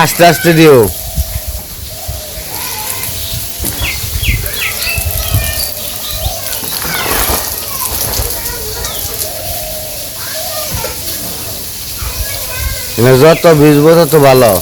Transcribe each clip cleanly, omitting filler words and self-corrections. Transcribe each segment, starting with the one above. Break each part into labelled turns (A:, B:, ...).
A: আস্তে আস্তে দিও। যত ভিজবো তত ভালো।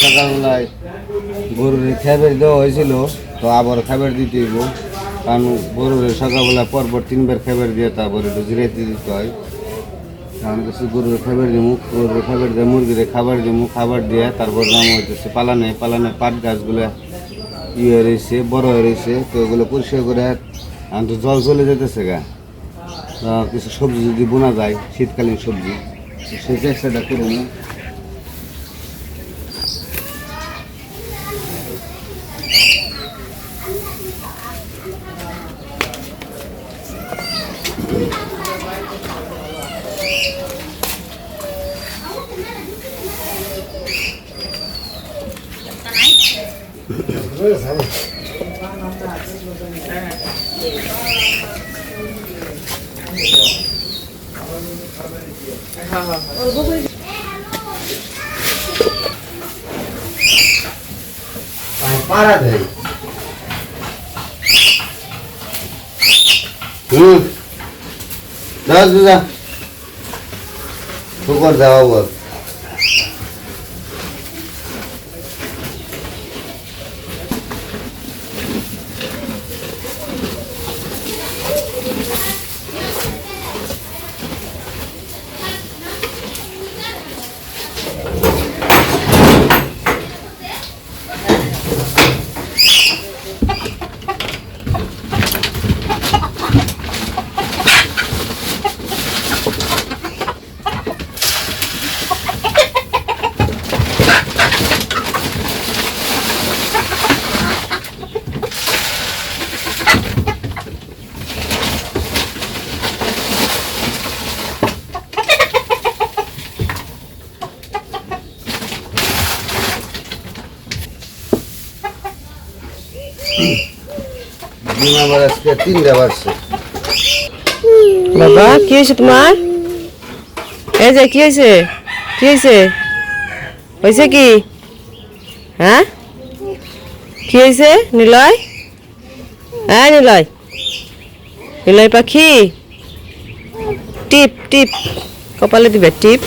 A: সকালবেলায় গরুর খাবার দেওয়া হয়েছিল, তো আবার খাবার দিতে হইব, কারণ গরুর সকালবেলা পরপর 3 বার খাবার দিয়ে তারপর একটু জিরাইতে দিতে হয়। কারণ কিছু গরুর খাবার দিমু, গরুর খাবার দিয়ে মুরগির খাবার দিমু, খাবার দিয়ে তারপর নাম হইতেছে পালানে পাট গাছগুলো ইয়ে রয়েছে, বড় হয়ে রয়েছে, তো ওগুলো পরিষ্কার করে তো জল চলে যেতেছে গা। কিছু সবজি যদি বোনা যায়, শীতকালীন সবজি, সেই চেষ্টাটা করবো না। পারা দেয় দাদা শুকর যাওয়া বল।
B: বাবা কি হয়েছে তোমার? এই যে কি হয়েছে, কি হয়েছে, হয়েছে কি? হ্যাঁ কি হয়েছে নিলয়? হ্যাঁ নিলয়, নিলয় পাখি টিপ টিপ কপালে দিবে টিপ।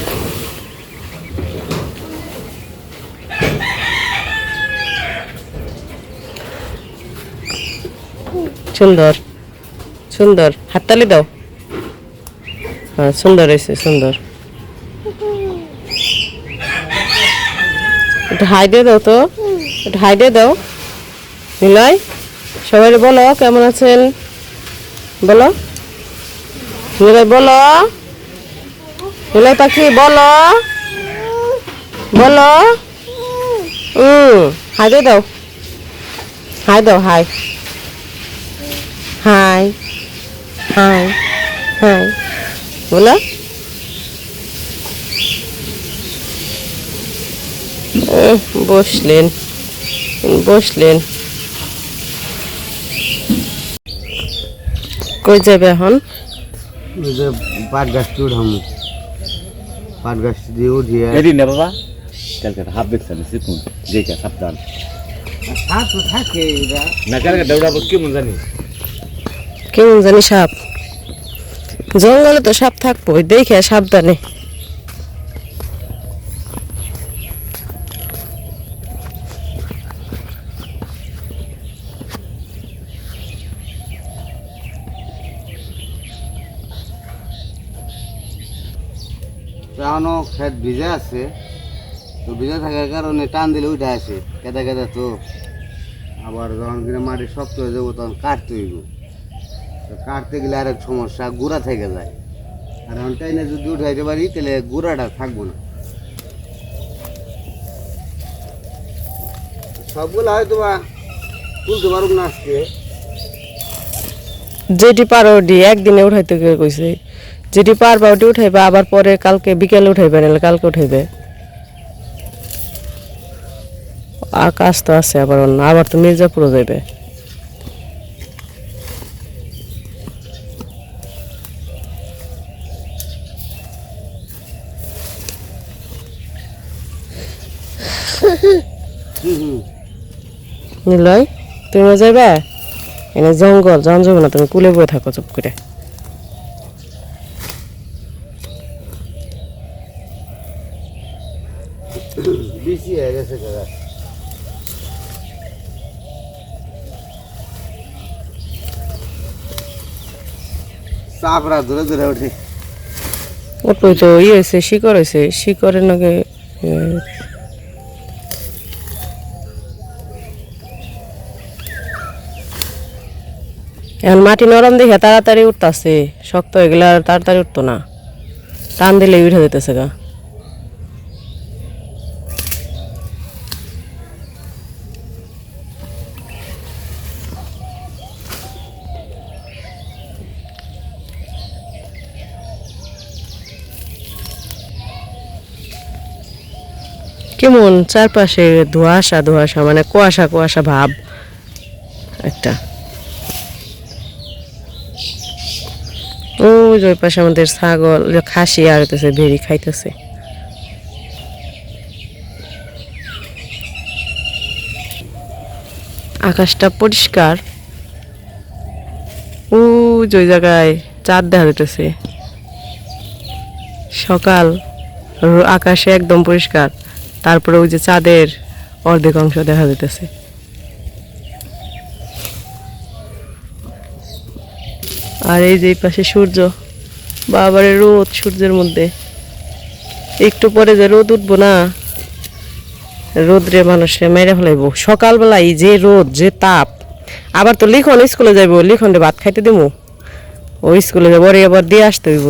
B: সুন্দর সুন্দর, হাততালি দাও। হ্যাঁ সুন্দর হয়েছে, সুন্দর। একটু হাই দিয়ে দাও তো, একটু হাই দিয়ে দাও নিলয়। সবাই বলো কেমন আছেন, বলো নিলয়, বলো নিলয় পাখি, বলো বলো। হাই দিয়ে দাও, হাই দাও, হাই হাই হাই হাই বলো বসলেন বসলেন কই যাবে এখন
A: ওই যে পাট গাছটি উঠাম পাট গাছটি দিয়ে উঠিয়ে
C: এদিন না বাবা কালকে হাফ দেখছেন সিকুন যেটা সাবধান
A: সাপ তো থাকে এরা
C: না কালকে দৌড়াবো কেমন জানি
B: কেমন জানি সাপ জঙ্গলে তো সাপ থাকবো দেখে সাবধানে
A: এখনো ক্ষেত ভিজে আছে তো ভিজে থাকার কারণে টান দিলে উঠে আসে কেদা কেদা তো আবার যখন কিনা মাটি শক্ত হয়ে যাবো তখন কাটতে হইব তো কাটতে গেলে আরেক সমস্যা গুঁড়া থেকে যায় আর এখন টাইনে যদি উঠাইতে পারি তাহলে গুঁড়াটা থাকবো না সবগুলো হয়তো বা তুলতে পারুক না আজকে
B: যেটি পারো ওটি একদিনে উঠাইতে কইছে যেটি পারবা ওটি উঠাইবা আবার পরে কালকে বিকেলে উঠাইবে নাহলে কালকে উঠাইবে আকাশ তো আছে আবার অন্য আবার তো মির্জাপুরও যাইবে নিলয় তুমিও যাইবা এনে জঙ্গল জন যাবে না তুমি কুলে বয়ে থাকো চুপ করে
A: বেশি হয়ে গেছে কাকা চাপড়া ধরে ধরে ওঠে
B: ওটাই তো ইয়ে হয়েছে শিকড় হয়েছে শিকড়ের নাকি এখন মাটি নরম দেখে তাড়াতাড়ি উঠতেছে শক্ত এগুলা আর তাড়াতাড়ি উঠতো না টান দিলে উঠে যেতেছে গা কেমন চারপাশে ধোঁয়াশা ধোঁয়াশা মানে কুয়াশা কুয়াশা ভাব একটা ওই যে ওই পাশে আমাদের ছাগল খাসি আর হইতেছে ভেড়ি খাইতেছে আকাশটা পরিষ্কার ওই যে ওই জায়গায় চাঁদ দেখা যাইতেছে সকাল আকাশে একদম পরিষ্কার তারপরে ওই যে চাঁদের অর্ধেক অংশ দেখা যাইতেছে আর এই যে এই পাশে সূর্য বাবারে রোদ সূর্যের মধ্যে একটু পরে যে রোদ উঠবো না রোদ্রে মানুষে মেরে ফেলাইব সকালবেলা এই যে রোদ যে তাপ আবার তো লিখন স্কুলে যাইব লিখন ভাত খাইতে দিব ওই স্কুলে যাবো আবার দিয়ে আসতে হইব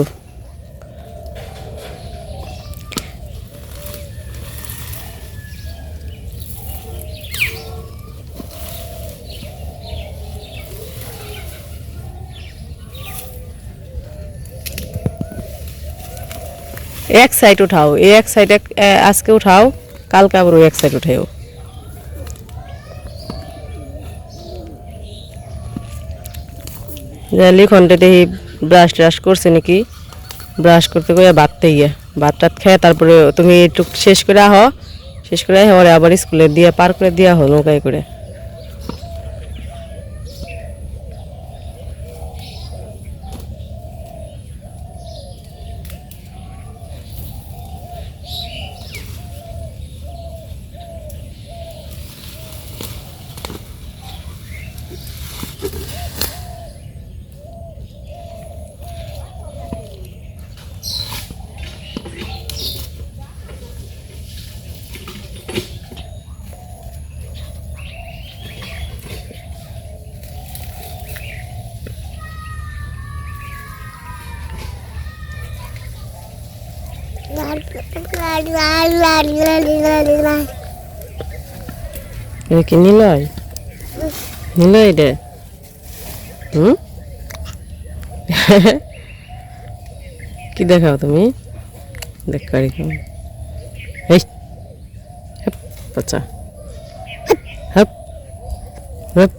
B: एक साइड उठाओ एक साइड आज के उठाओ कल का आबार एक साइड उठाओ लिखनटे देखी ब्राश ट्राश करছে নাকি ব্রাশ করতে কইয়া ভাততে গিয়া ভাত টাত খেয়ে তারপরে তুমি একটু শেষ করে আহ শেষ করে আবার আবার স্কুলে দিয়ে পার করে দিয়া হলো নৌকায় করে কি নিলয় নিলয় রে কি দেখাও তুমি দেখ কারি কেমন এই হেপ, বাচ্চা হেপ, হেপ।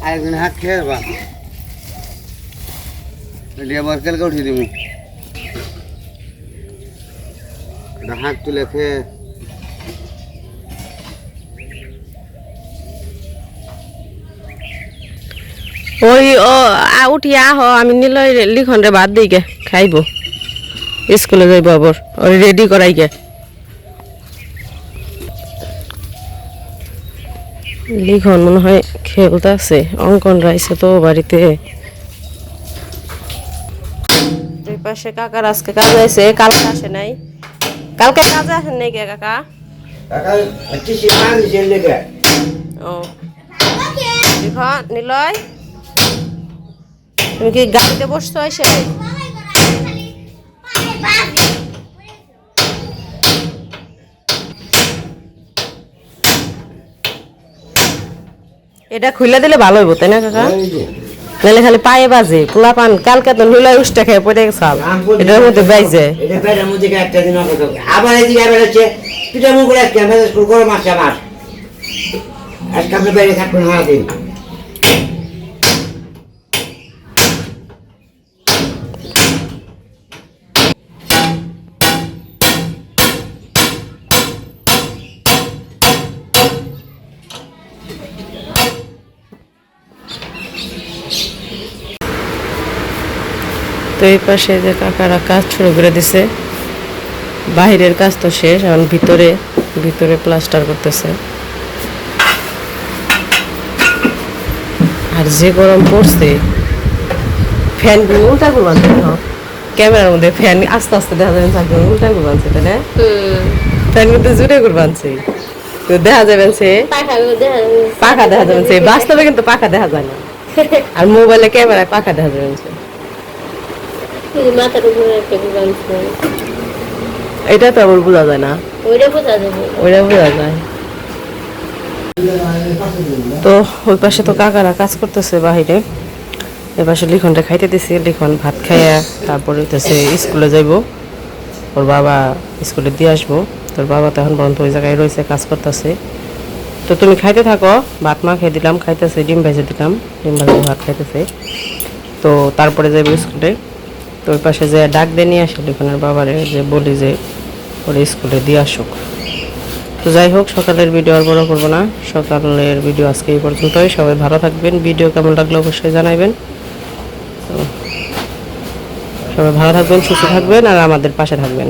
A: আরেকদিন হাত খেয়ে বা আবার কালকে উঠিয়ে দিব হাত তুলে খেয়ে
B: ওই ও উঠি আহ আমি নিলয় লিখন রে বাদ দিই গে খাইব স্কুলে যাইব আবার ওই রেডি করাই গে লিখন মনে হয় খেলতে আছে অঙ্কন রাইছে তো বাড়িতে দুই পাশে কাকার আজকে কাজে আছে কালকে আসে নাই কালকে কাজে আসেন নাই কে কাকা ও লিখন নিলয় তুমি কি গাড়িতে বসছো এসে এটা খুলে দিলে ভালো হইব তাই না কাকা নাহলে খালি পায়ে বাজে পোলা পান কালকে তো নুলাই উষ্টা খেয়ে পড়ে গেছাল এটার মধ্যে বাইজে
D: এটা পেটের মধ্যে একটা দিন অপেক্ষা করে। আবার এদিকে আবার হচ্ছে পিঠা মুখ করে আজকে মেজাজ করে গরম আসছে আমার আজকে আপনি বাইরে থাকবেন সারাদিন
B: তো এই পাশে যে কাকারা কাজ শুরু করে দিছে বাহিরের কাজ তো শেষ এখন ভিতরে ভিতরে প্লাস্টার করতেছে আর যে গরম পড়ছে ফ্যান গুলো উল্টা গুলো আনছে ক্যামেরার মধ্যে ফ্যান আস্তে আস্তে দেখা যাবে থাকবে উল্টা গুলো আনছে তাই না ফ্যান কিন্তু জুড়ে গুলো আনছে তো দেখা যাবে সে পাখা দেখা যাবে সে বাস্তবে কিন্তু পাখা দেখা যায় না আর মোবাইলে ক্যামেরায় পাখা দেখা যাবে এটা তো আবার বোঝা যায় না ওইটা বোঝা যায় তো ওই পাশে তো কাকারা কাজ করতেছে বাহিরে এ পাশে লিখনটা খাইতে দিছি লিখন ভাত খাইয়া তারপরে হইতেছে স্কুলে যাইব ওর বাবা স্কুলে দিয়ে আসবো তোর বাবা তো এখন পর্যন্ত ওই জায়গায় রয়েছে কাজ করতেছে তো তুমি খাইতে থাকো ভাত মা খেয়ে দিলাম খাইতেছে ডিম ভেজে দিলাম ডিম ভাজে ভাত খাইতেছে তো তারপরে যাইব স্কুলে তো ওই পাশে যে ডাক দিয়ে নিয়ে আসে লিখনের বাবারে যে বলি যে ওরা স্কুলে দিয়ে আসুক তো যাই হোক সকালের ভিডিও আর বড় করবো না সকালের ভিডিও আজকে এই পর্যন্তই সবাই ভালো থাকবেন ভিডিও কেমন লাগলো অবশ্যই জানাবেন তো সবাই ভালো থাকবেন সুস্থ থাকবেন আর আমাদের পাশে থাকবেন